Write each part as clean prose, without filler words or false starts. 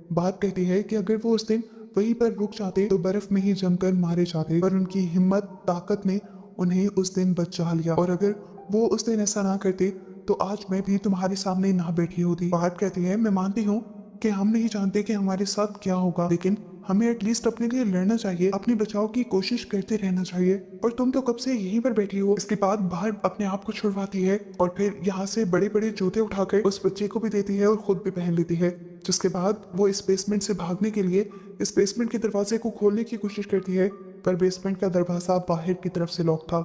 बात कहती है कि अगर वो उस दिन वहीं पर रुक जाते तो बर्फ में ही जमकर मारे जाते, पर उनकी हिम्मत ताकत ने उन्हें उस दिन बचा लिया। और अगर वो उस दिन ऐसा ना करते तो आज मैं भी तुम्हारे सामने ना बैठी होती। बात कहती है, मैं मानती हूँ कि हम नहीं जानते कि हमारे साथ क्या होगा, लेकिन हमें एटलीस्ट अपने लिए लड़ना चाहिए, अपने बचाव की कोशिश करते रहना चाहिए। और तुम तो कब से यहीं पर बैठी हो। इसके बाद बाहर अपने आप को छुड़वाती है और फिर यहाँ से बड़े बड़े जूते उठाकर उस बच्चे को भी देती है और खुद भी पहन लेती है। जिसके बाद वो इस बेसमेंट से भागने के लिए इस बेसमेंट के दरवाजे को खोलने की कोशिश करती है, पर बेसमेंट का दरवाजा बाहर की तरफ से लॉक था।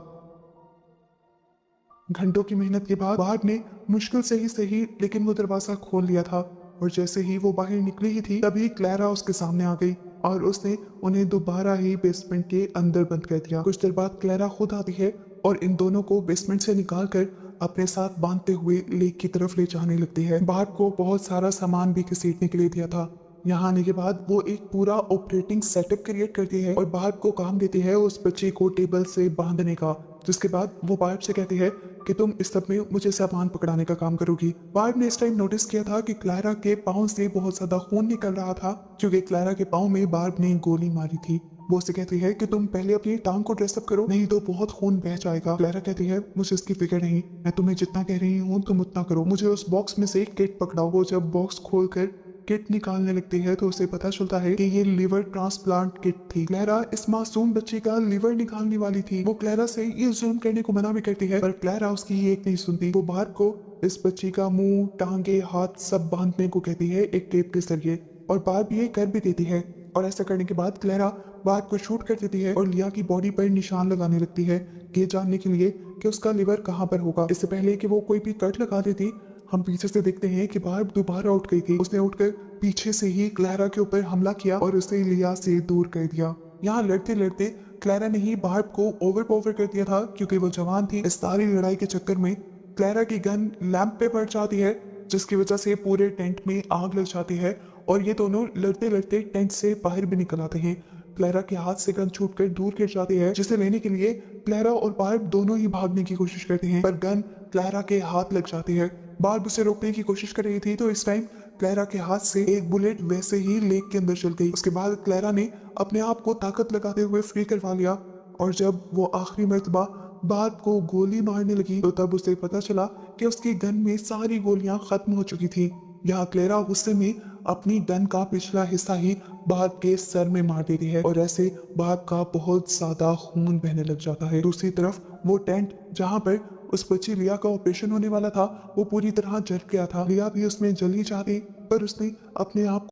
घंटों की मेहनत के बाद बाहर ने मुश्किल से ही सही लेकिन वो दरवाजा खोल लिया था। और जैसे ही वो बाहर निकली ही थी तभी क्लैरा उसके सामने आ गई और उसने उन्हें दोबारा ही बेसमेंट के अंदर बंद कर दिया। कुछ देर बाद क्लैरा खुद आती है और इन दोनों को बेसमेंट से निकाल कर अपने साथ बांधते हुए लेक की तरफ ले जाने लगती है। बाहर को बहुत सारा सामान भी घसीटने के लिए दिया था। यहाँ आने के बाद वो एक पूरा ऑपरेटिंग सेटअप क्रिएट करती है और बाहर को काम देती है उस बच्चे को टेबल से बांधने का। जिसके बाद वो बाहर से कहती है कि तुम इस सब में मुझे सामान पकड़ाने का काम करोगी। बार्ब ने इस टाइम नोटिस किया था कि क्लारा के पाँव से बहुत ज्यादा खून निकल रहा था, क्योंकि क्लारा के पाँव में बार्ब ने गोली मारी थी। वो उसे कहती है कि तुम पहले अपनी टांग को ड्रेसअप करो, नहीं तो बहुत खून बह जाएगा। क्लारा कहती है, मुझे इसकी फिक्र नहीं, मैं तुम्हें जितना कह रही हूँ तुम उतना करो, मुझे उस बॉक्स में से एक किट पकड़ाओ। वो जब बॉक्स खोलकर किट निकालने लगती है तो उसे पता चलता है कि ये लिवर ट्रांसप्लांट किट थी। क्लैरा इस मासूम बच्चे का लिवर निकालने वाली थी। वो क्लैरा से ये जुल्म करने को मना भी करती है, पर क्लैरा उसकी एक नहीं सुनती। वो बाहर को इस बच्ची का मुंह, टांगे, हाथ सब बांधने को कहती है एक टेप के जरिए, और बार्ब ये कर भी देती है। और ऐसा करने के बाद क्लैरा बार्ब को शूट कर देती है और लिया की बॉडी पर निशान लगाने लगती है, ये जानने के लिए कि उसका लिवर कहाँ पर होगा। इससे पहले कि वो कोई भी कट लगा देती, हम पीछे से देखते हैं कि बार्ब दोबारा उठ गई थी। उसने उठकर पीछे से ही क्लैरा के ऊपर हमला किया और उसे लिया से दूर कर दिया। यहाँ लड़ते लड़ते क्लैरा ने ही बार्ब को ओवरपावर कर दिया था, क्योंकि वो जवान थी। इस सारी लड़ाई के चक्कर में क्लैरा की गन लैंप पे पड़ जाती है, जिसकी वजह से पूरे टेंट में आग लग जाती है और ये दोनों लड़ते लड़ते टेंट से बाहर भी निकल आते हैं। क्लैरा के हाथ से गन छूटकर दूर गिर जाती है, जिसे लेने के लिए क्लैरा और बार्ब दोनों ही भागने की कोशिश करते हैं, पर गन क्लैरा के हाथ लग जाती है। बार्ब उसे रोकने की कोशिश कर रही थी तो इस टाइम क्लैरा के हाथ से एक बुलेट वैसे ही लेक के अंदर चल गई। उसके बाद क्लैरा ने अपने आप को ताकत लगाते हुए फ्री करवा लिया, और जब वो आखिरी मर्तबा बार्ब को गोली मारने लगी तो तब उसे पता चला कि उसकी गन में सारी गोलियां खत्म हो चुकी थी। यहाँ क्लेरा गुस्से में अपनी गन का पिछला हिस्सा ही बार्ब के सर में मार देती है और ऐसे बार्ब का बहुत ज्यादा खून बहने लग जाता है। दूसरी तरफ वो टेंट जहाँ पर उस बच्ची लिया का ऑपरेशन होने वाला था वो पूरी तरह जल गया था। लिया भी उसमें जल ही जाती, पर उसने अपने आप